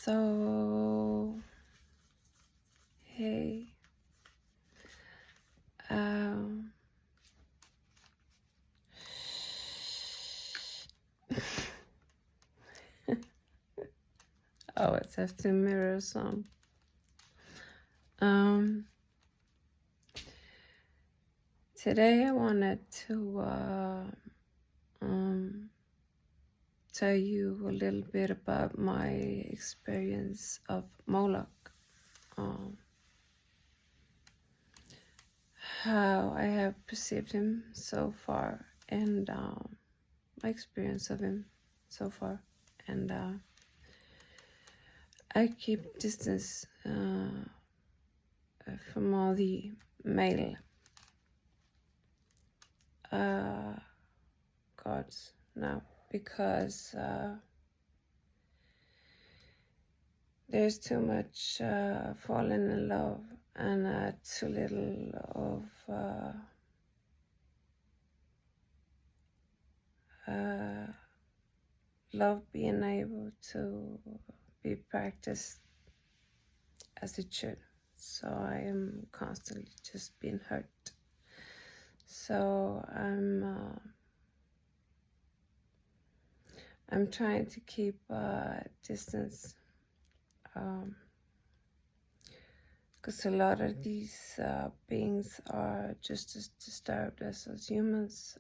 So, hey, um, I always have to mirror some. Today I wanted to tell you a little bit about my experience of Moloch. How I have perceived him so far, and my experience of him so far, and I keep distance from all the male gods now, because there's too much falling in love and too little of love being able to be practiced as it should. So I am constantly just being hurt. So I'm trying to keep distance, because a lot of these beings are just as disturbed as us humans,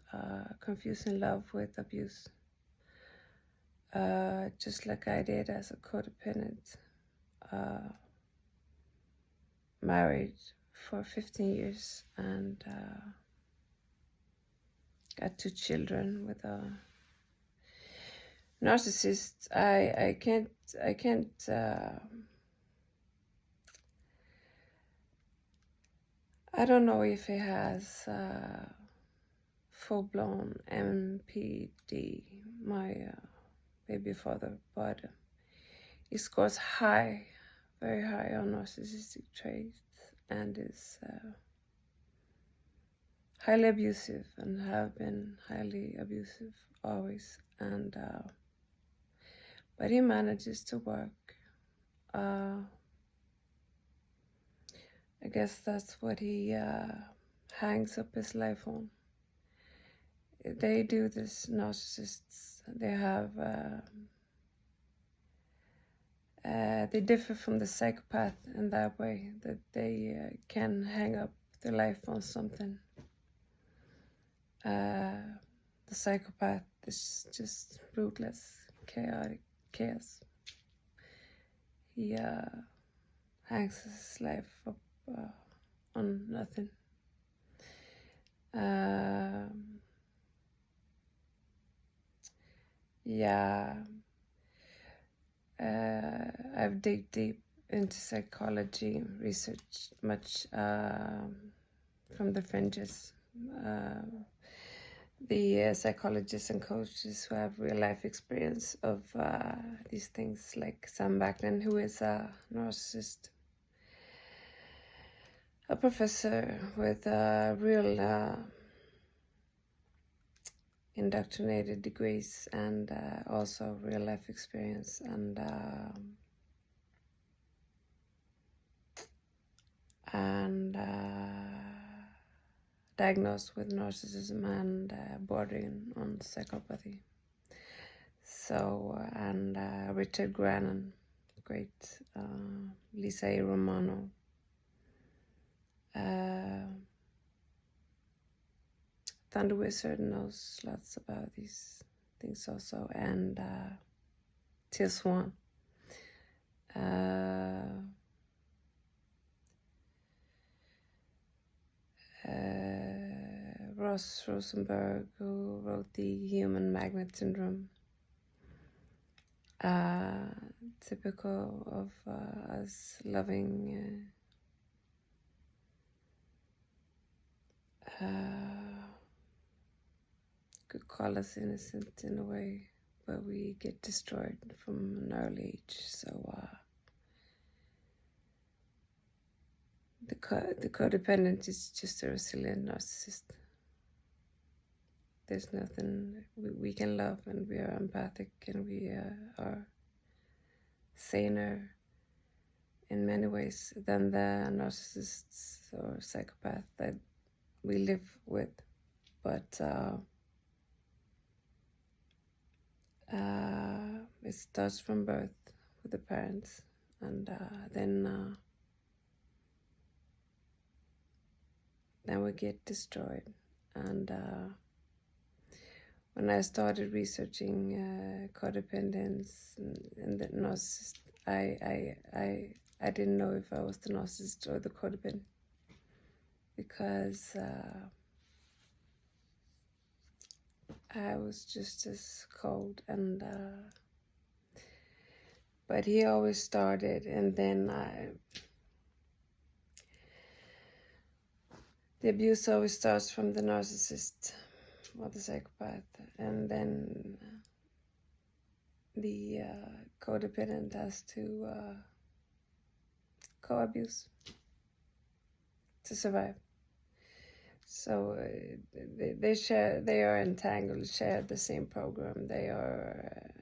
confusing love with abuse, just like I did as a codependent, married for 15 years and got 2 children with a narcissist. I can't I don't know if he has full-blown MPD, my baby father, but he scores high, very high on narcissistic traits, and is highly abusive and have been highly abusive always. And but he manages to work. I guess that's what he hangs up his life on. They do this, narcissists. They have they differ from the psychopath in that way, that they can hang up their life on something. The psychopath is just ruthless, chaotic chaos. He hangs his life up on nothing. Yeah, I've dig deep into psychology, researched much from the fringes. The psychologists and coaches who have real life experience of these things, like Sam Backlund, who is a narcissist, a professor with real indoctrinated degrees and also real life experience, and diagnosed with narcissism and bordering on psychopathy. So, and Richard Grannon, great, Lisa A. Romano, Thunder Wizard knows lots about these things also, and Till Swan. Ross Rosenberg, who wrote The Human Magnet Syndrome. Typical of us loving could call us innocent in a way, but we get destroyed from an early age. So the codependent is just a resilient narcissist. There's nothing we can love, and we are empathic, and we are saner in many ways than the narcissists or psychopath that we live with. But it starts from birth with the parents, and then we get destroyed. And when I started researching codependence and the narcissist, I didn't know if I was the narcissist or the codependent, because I was just as cold. And but he always started, and then the abuse always starts from the narcissist or the psychopath, and then the codependent has to co-abuse to survive. So they are entangled, share the same program. They're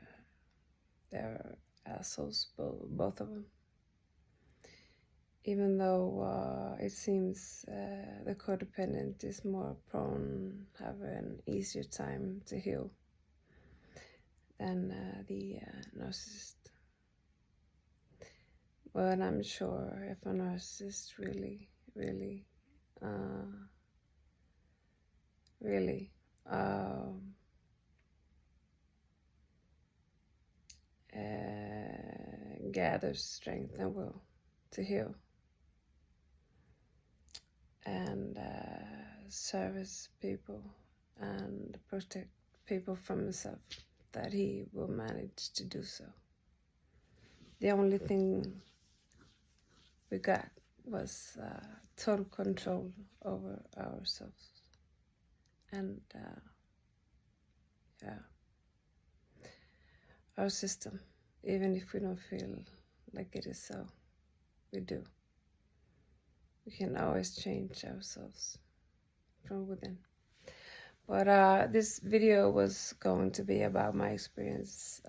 assholes, both of them. Even though it seems the codependent is more prone, have an easier time to heal than the narcissist. But I'm sure if a narcissist really gathers strength and will to heal and service people and protect people from himself, that he will manage to do so. The only thing we got was total control over ourselves. And our system, even if we don't feel like it is so, we do. We can always change ourselves from within. But this video was going to be about my experience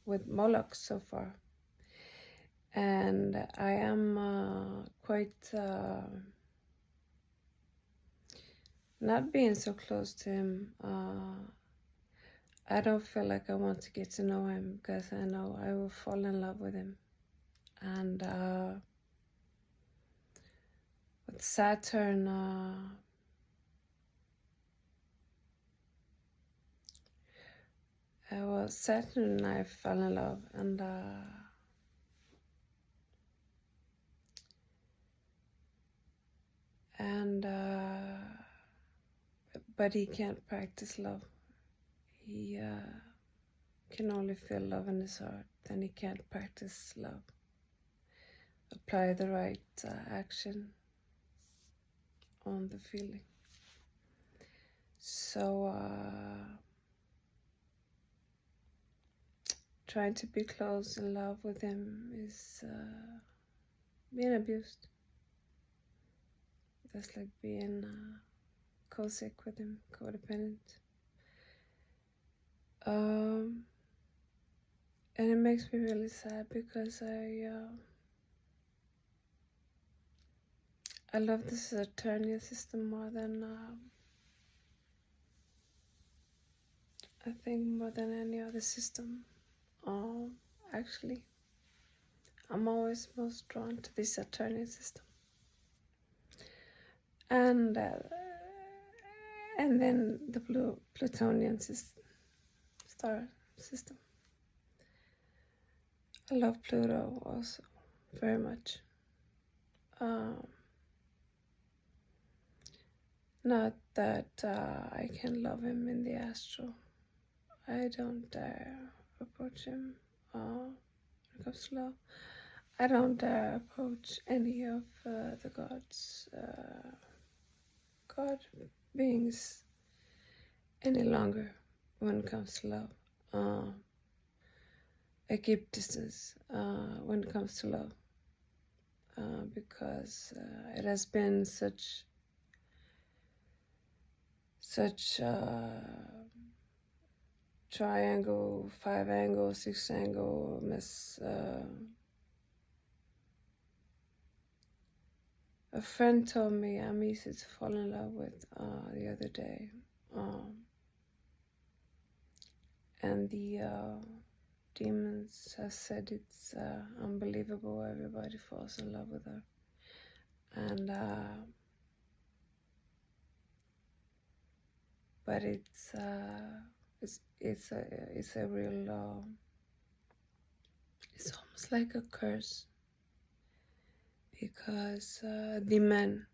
with Moloch so far. And I am quite not being so close to him. I don't feel like I want to get to know him, because I know I will fall in love with him. And with Saturn, well, Saturn and I fell in love, and but he can't practice love. He can only feel love in his heart, and he can't practice love. Apply the right action on the feeling. So trying to be close in love with him is being abused. That's like being co-sick with him, codependent. And it makes me really sad, because I love this Saturnian system more than I think more than any other system. Actually, I'm always most drawn to the Saturnian system, and then the Plutonian star system. I love Pluto also very much. Not that I can love him in the astral. I don't dare approach him when it comes to love. I don't dare approach any of the gods, God beings any longer when it comes to love. I keep distance when it comes to love, because it has been such triangle, 5-angle, 6-angle, a friend told me I'm easy to fall in love with the other day. And the demons have said it's unbelievable. Everybody falls in love with her. And but it's a real it's almost like a curse, because the men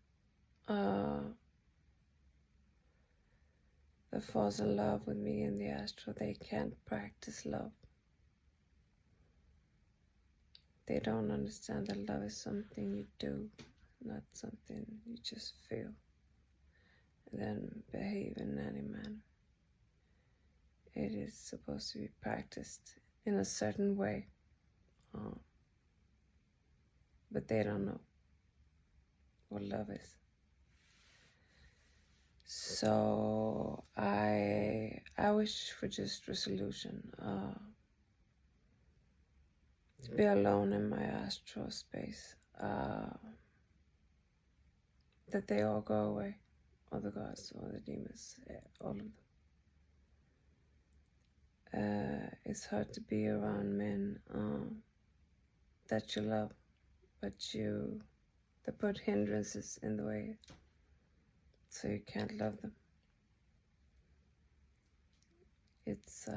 that falls in love with me in the astral, they can't practice love. They don't understand that love is something you do, not something you just feel and then behave in any manner. It is supposed to be practiced in a certain way, but they don't know what love is. So I wish for just resolution, to be alone in my astral space, that they all go away, all the gods, all the demons, all of them. It's hard to be around men that you love, but they put hindrances in the way, so you can't love them. It's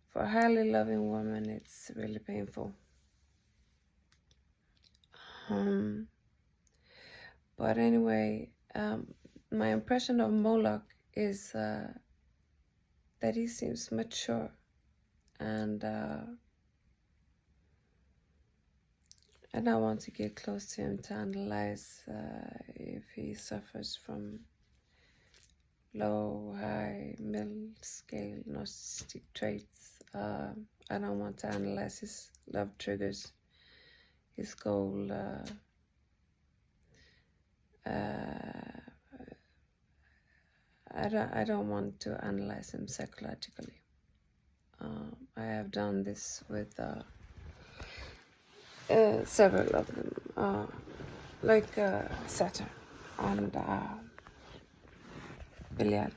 for a highly loving woman, it's really painful. But anyway, my impression of Moloch is that he seems mature, and I want to get close to him to analyze if he suffers from low, high, middle scale narcissistic traits. I don't want to analyze his love triggers, his goal. I don't want to analyze him psychologically. I have done this with several of them, like Saturn and Belial,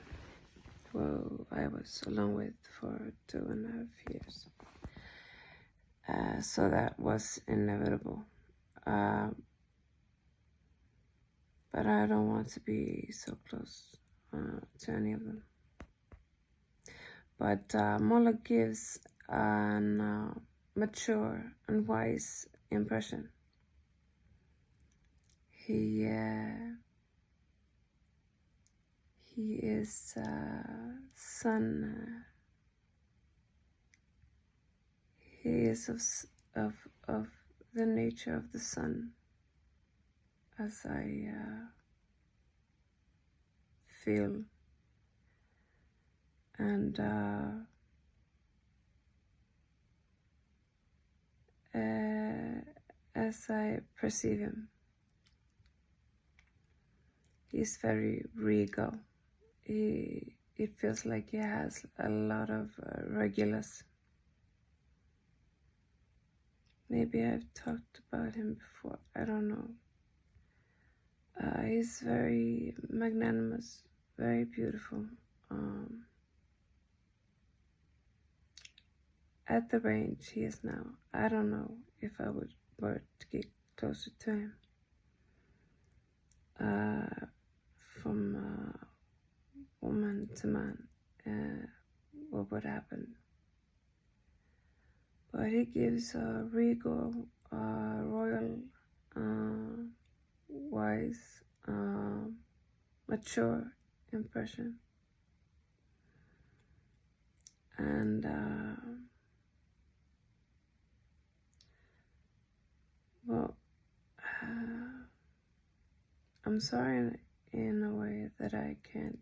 who I was alone with for 2.5 years. So that was inevitable. But I don't want to be so close to any of them. But Moloch gives an mature and wise impression. He is sun. He is of the nature of the sun, as I feel, and as I perceive him. He's very regal. It feels like he has a lot of regulars. Maybe I've talked about him before, I don't know. He's very magnanimous, very beautiful. At the range he is now, I don't know if I were to get closer to him. From woman to man, what would happen? But he gives a regal, royal, wise, mature impression. And well, I'm sorry in a way that I can't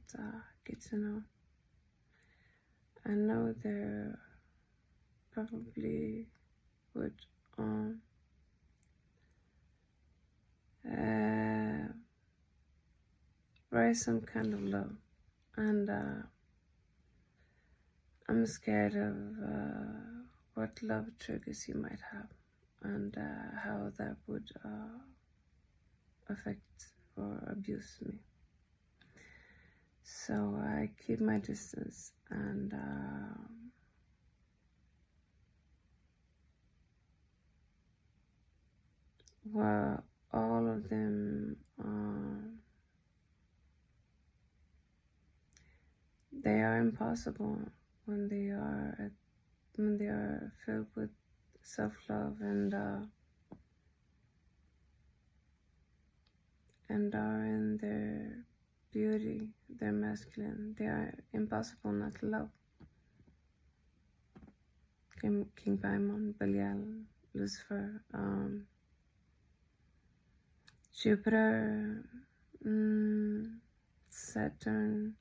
get to know. I know there probably would rise some kind of love And I'm scared of what love triggers you might have, and how that would affect or abuse me. So I keep my distance, and well, all of them, they are impossible when they are filled with self-love and are in their beauty, their masculine. They are impossible not to love. King Paimon, Belial, Lucifer, Jupiter, Saturn,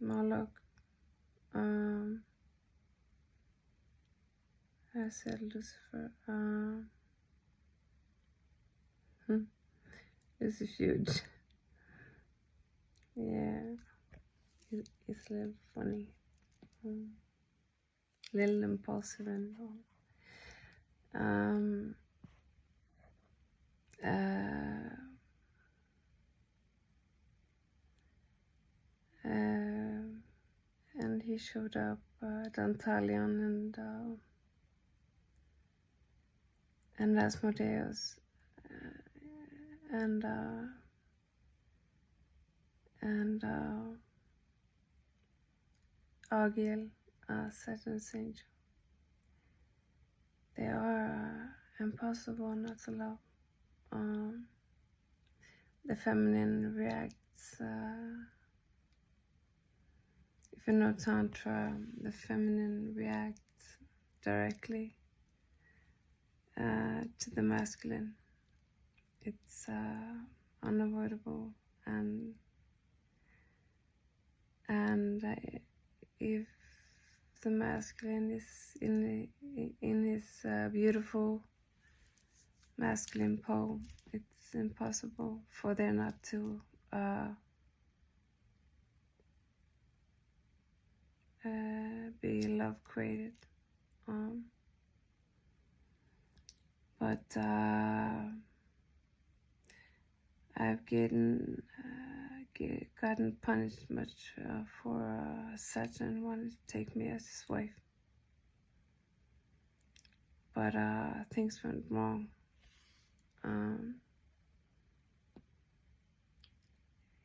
Moloch, I said Lucifer, this is huge. Yeah, it's a little funny, a little impulsive and all. And he showed up, Dantalion and Asmodeus, and Argiel, Saturn's angel. They are impossible not to love. The feminine reacts. If you know Tantra, the feminine reacts directly to the masculine. It's unavoidable, and if the masculine is in his beautiful masculine pole, it's impossible for there not to be love created. But I've gotten punished much for Saturn wanted to take me as his wife. But things went wrong.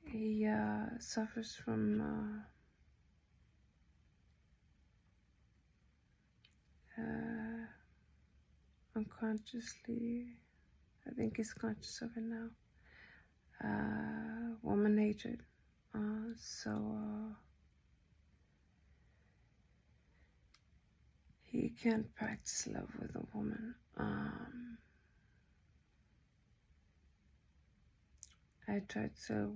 He suffers from unconsciously, I think he's conscious of it now, woman hatred. So he can't practice love with a woman. I tried to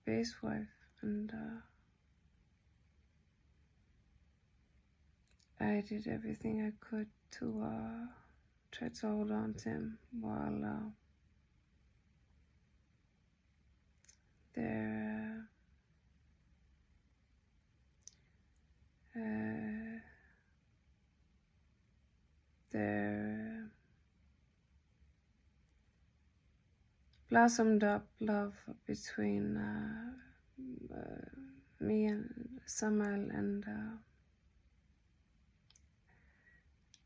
be his wife, and I did everything I could to try to hold on to him while they're blossomed up love between me and Samuel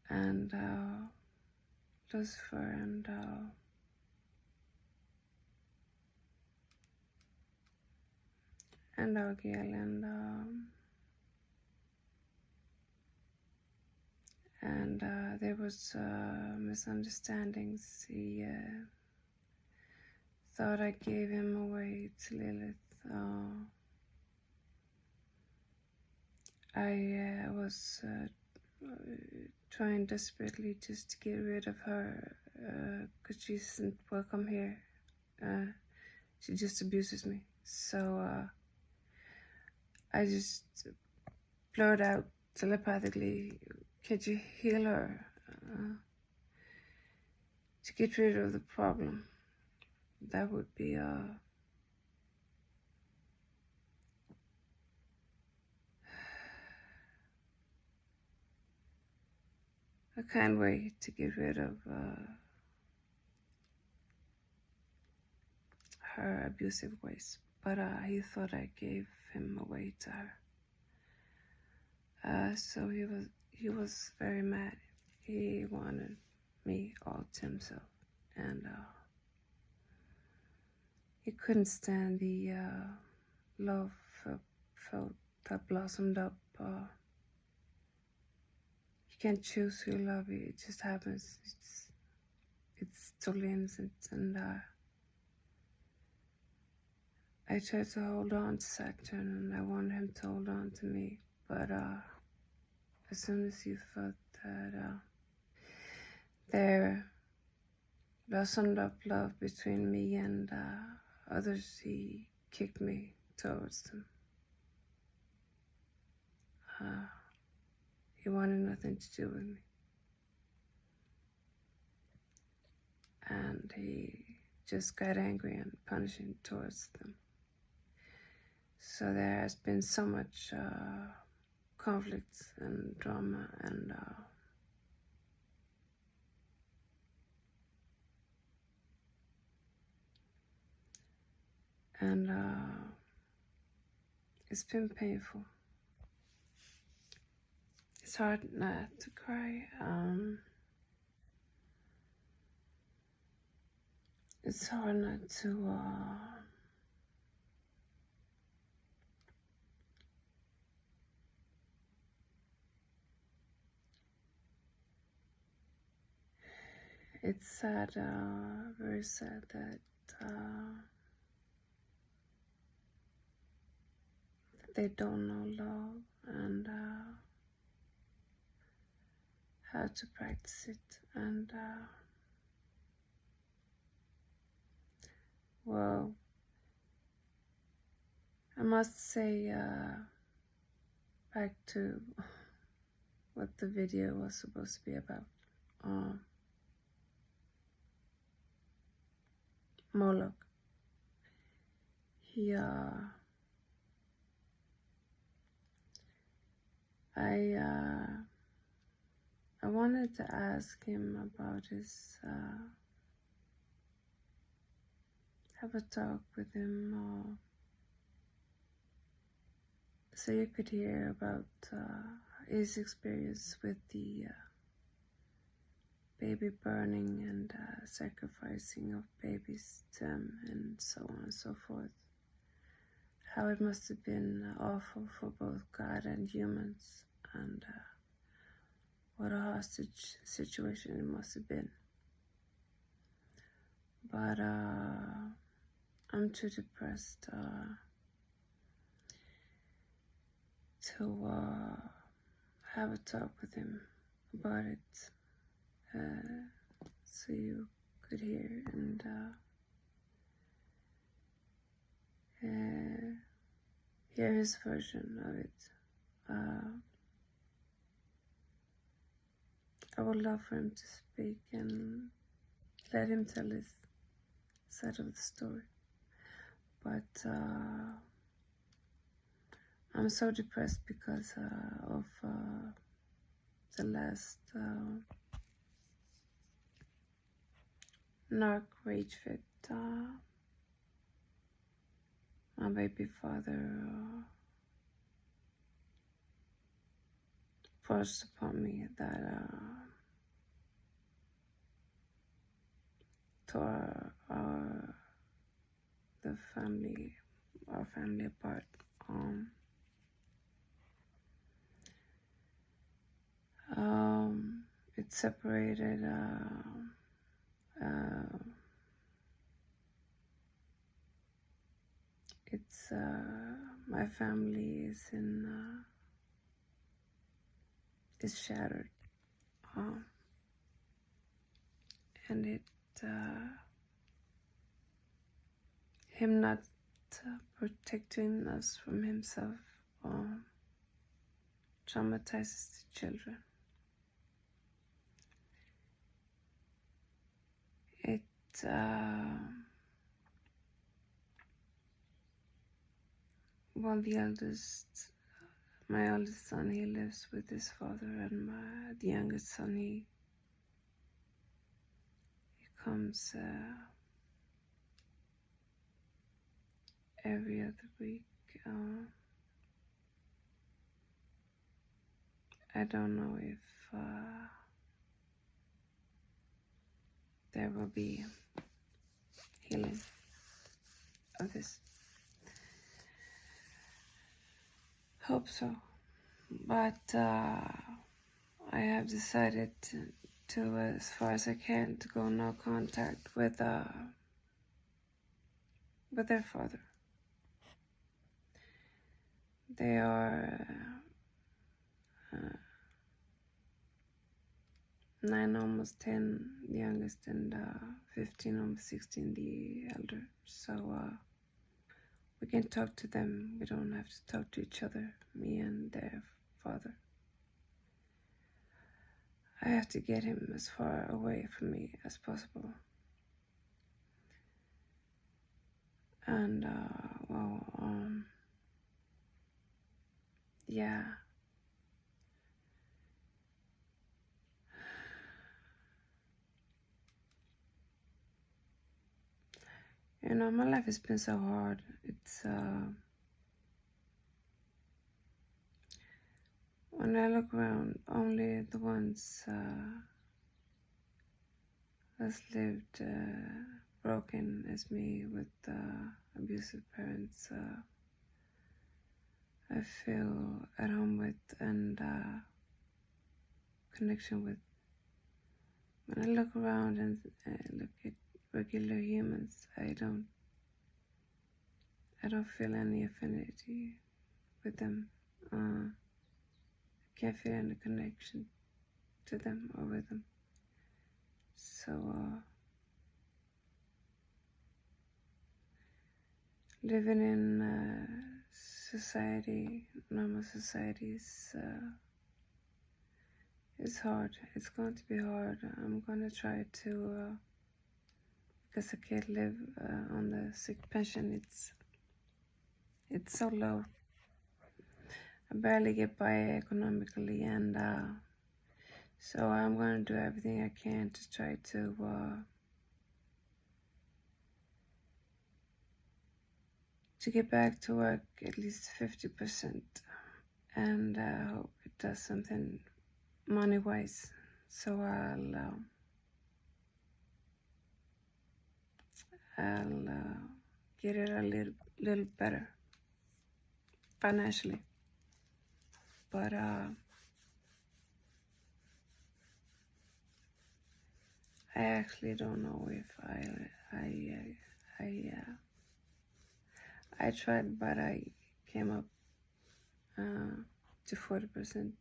and Lucifer and Argiel, and there was misunderstandings. He thought I gave him away to Lilith. I was trying desperately just to get rid of her, because she isn't welcome here. She just abuses me. So I just blurred out telepathically, "Could you heal her to get rid of the problem?" that would be a kind way to get rid of her abusive ways. But he thought I gave him away to her. So he was very mad. He wanted me all to himself, and he couldn't stand the love that blossomed up. You can't choose who you love. It just happens. It's totally innocent, and I tried to hold on to Saturn, and I wanted him to hold on to me. But as soon as he felt that there blossomed up love between me and others, he kicked me towards them. He wanted nothing to do with me. And he just got angry and punishing towards them. So there has been so much conflict and drama, and it's been painful. It's hard not to cry. It's hard not to it's sad, very sad that they don't know love and how to practice it. And well, I must say, back to what the video was supposed to be about. Moloch. He I wanted to ask him about his have a talk with him so you could hear about his experience with the baby burning and sacrificing of babies to him, and so on and so forth. How it must have been awful for both God and humans, and what a hostage situation it must have been. But I'm too depressed to have a talk with him about it, so you could hear and hear his version of it. I would love for him to speak and let him tell his side of the story. But I'm so depressed because of the last narc rage fit. My baby father forced upon me that tore our family apart. It separated it's my family is shattered, and it him not protecting us from himself traumatizes the children. It well, my eldest son, he lives with his father, and the youngest son, he comes every other week. I don't know if there will be healing of this. Hope so. But I have decided to, as far as I can, to go no contact with their father. They are 9, almost 10, the youngest, and 15, almost 16, the elder. So we can talk to them. We don't have to talk to each other, me and their father. I have to get him as far away from me as possible. And, yeah. You know, my life has been so hard. It's, when I look around, only the ones that's lived broken as me, with abusive parents, I feel at home with and connection with. When I look around and look at regular humans, I don't feel any affinity with them. I can't feel any connection to them or with them. So living in society, normal societies, is hard. It's going to be hard. I'm going to try to, because I can't live on the sick pension. It's so low. I barely get by economically, and so I'm going to do everything I can to try to get back to work at least 50%, and I hope it does something money-wise, so I'll get it a little better financially. But I actually don't know if I tried, but I came up to 40%.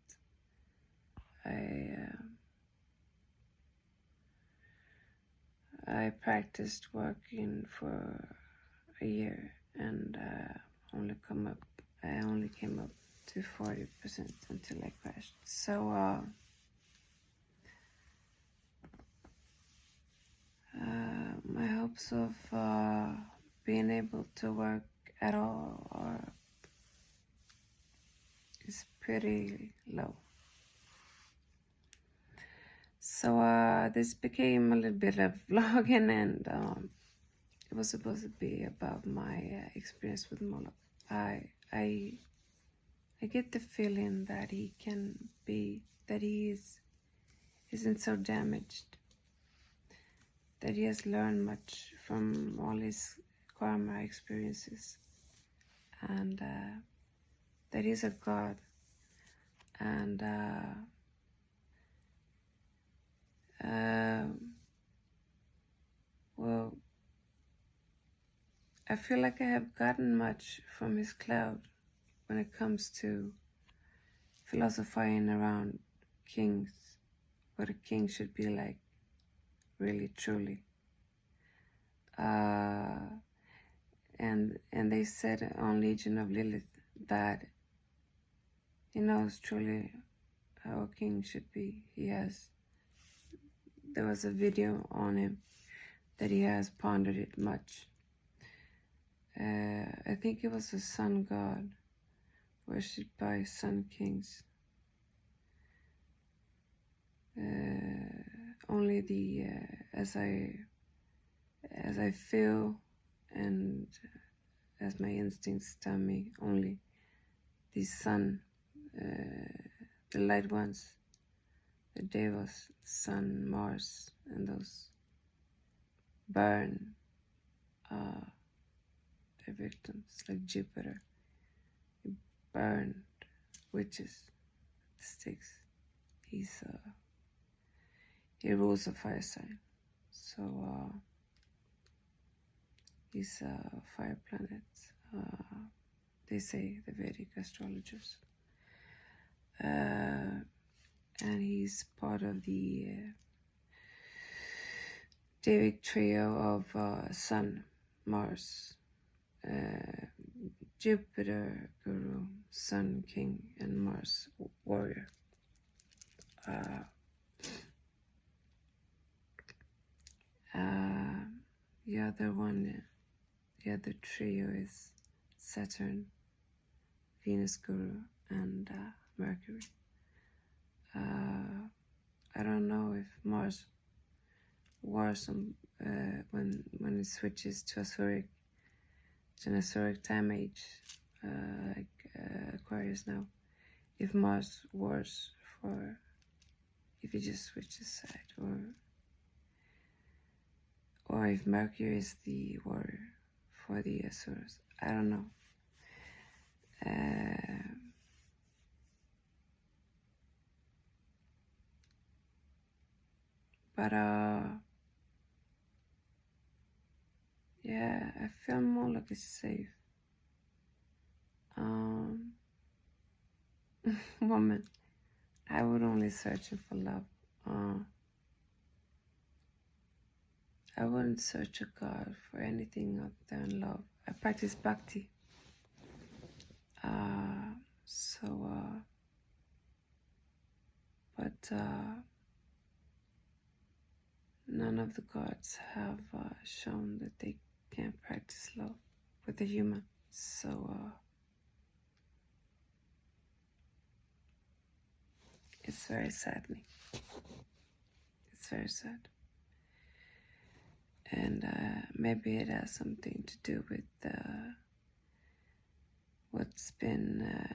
I practiced working for a year, and I only came up to 40% until I crashed. So my hopes of being able to work at all is pretty low. So this became a little bit of vlogging, and it was supposed to be about my experience with Moloch. I get the feeling that he isn't so damaged, that he has learned much from all his karma experiences, and that he's a god, and well, I feel like I have gotten much from his cloud when it comes to philosophizing around kings, what a king should be like, really, truly. And they said on Legion of Lilith that he knows truly how a king should be. There was a video on him that he has pondered it much. I I think it was a sun god, worshipped by sun kings. Only the as I feel and as my instincts tell me, only the sun, the light ones, the devils, sun, Mars, and those burn their victims, like Jupiter. He burned witches with the sticks. He rules a fire sign, so he's a fire planet. They say, the Vedic astrologers, and he's part of the Devic trio of Sun, Mars, Jupiter, Guru, Sun, King, and Mars, Warrior. The other one, the other trio is Saturn, Venus, Guru, and Mercury. I don't know if Mars wars when it switches to an Azuric time age, like Aquarius now. If Mars wars for, if he just switches side, or if Mercury is the warrior for the Azores. I don't know. But yeah, I feel Moloch is safe. Woman, I would only search him for love. I wouldn't search a God for anything other than love. I practice bhakti. But none of the gods have shown that they can't practice love with a human. So it's very saddening. It's very sad. And maybe it has something to do with what's been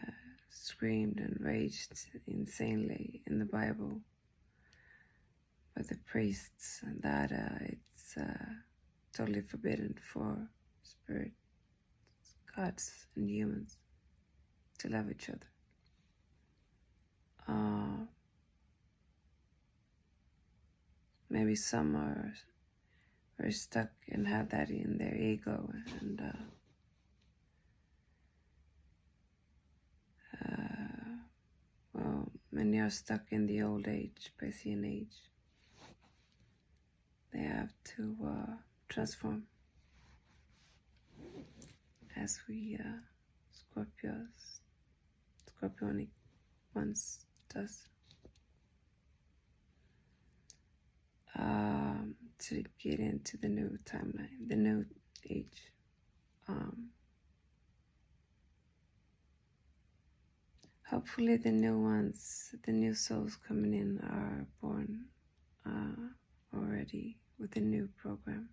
screamed and raged insanely in the Bible by the priests, and that it's totally forbidden for spirits, gods, and humans to love each other. Maybe some are very stuck and have that in their ego, and well, many are stuck in the old age, Piscean age. They have to transform, as we Scorpionic ones does, to get into the new timeline, the new age. Hopefully the new ones, the new souls coming in are born already with a new program,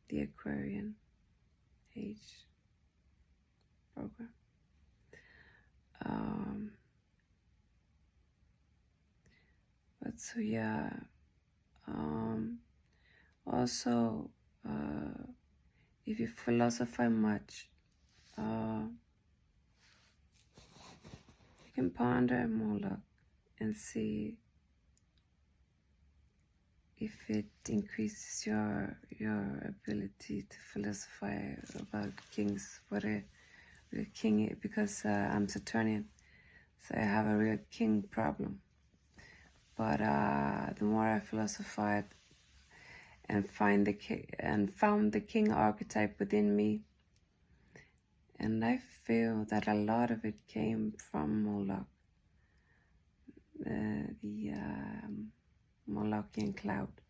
the Aquarian age program. But so yeah, also if you philosophize much, you can ponder Moloch and see if it increases your ability to philosophize about kings, what a king is, because I'm Saturnian, so I have a real king problem. But the more I philosophized and found the king archetype within me, and I feel that a lot of it came from Moloch, the Molochian cloud,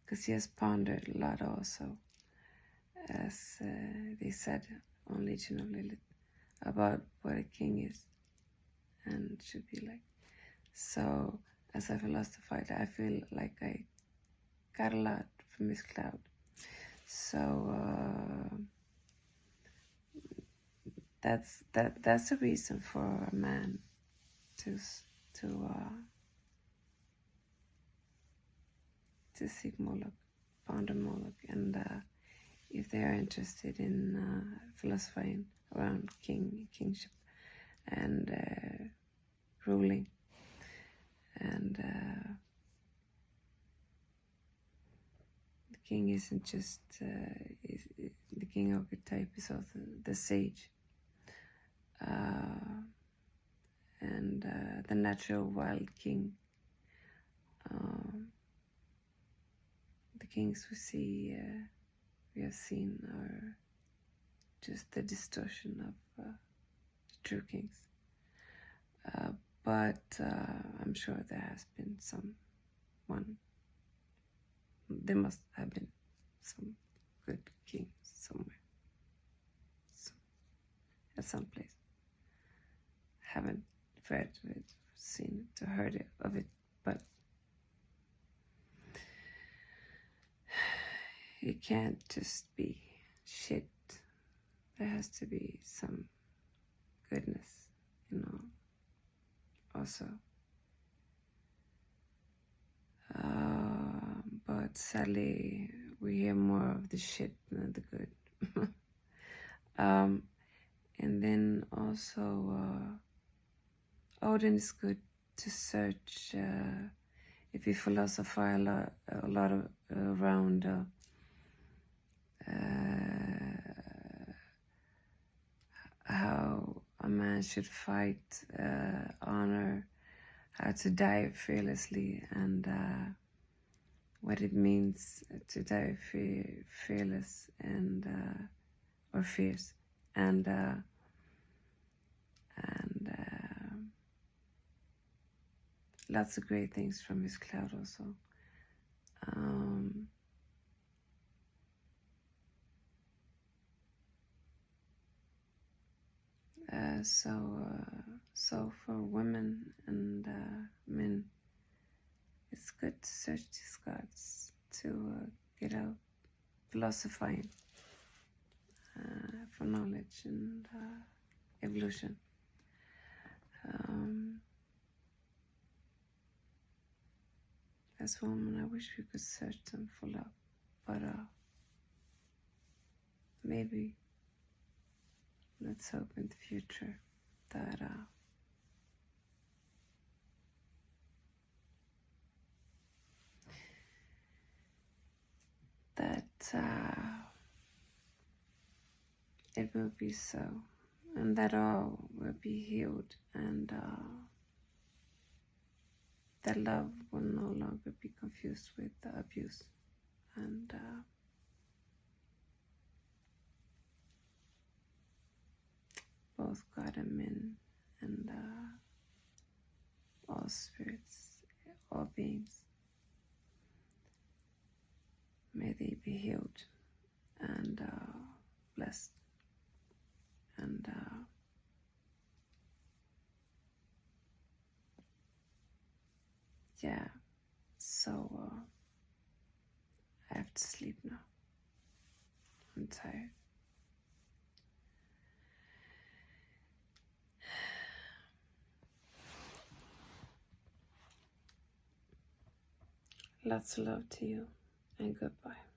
because he has pondered a lot also. as they said on Legion of Lilith, about what a king is and should be like. So as I philosophized, I feel like I got a lot from this cloud. So that's the reason for a man to seek Moloch, ponder Moloch, and if they are interested in philosophizing around kingship and ruling, and the king isn't just the king archetype is also the sage, and the natural wild king. The kings we have seen are just the distortion of the true kings. But I'm sure there has been there must have been some good kings somewhere, at some place. Haven't read it, seen it, or heard of it, but it can't just be shit. There has to be some goodness, also. But sadly, we hear more of the shit than the good. And then also, Odin is good to search if you philosophize a lot around how a man should fight, honor, how to die fearlessly, and what it means to die fearless and or fierce, and lots of great things from his cloud also. So for women and men, it's good to search these gods, to get out philosophizing for knowledge and evolution. As a woman, I wish we could search them for love, but maybe let's hope in the future that it will be so, and that all will be healed, and that love will no longer be confused with abuse, and both God and men, and all spirits, all beings, may they be healed and blessed, and yeah, so I have to sleep now. I'm tired. Lots of love to you, and goodbye.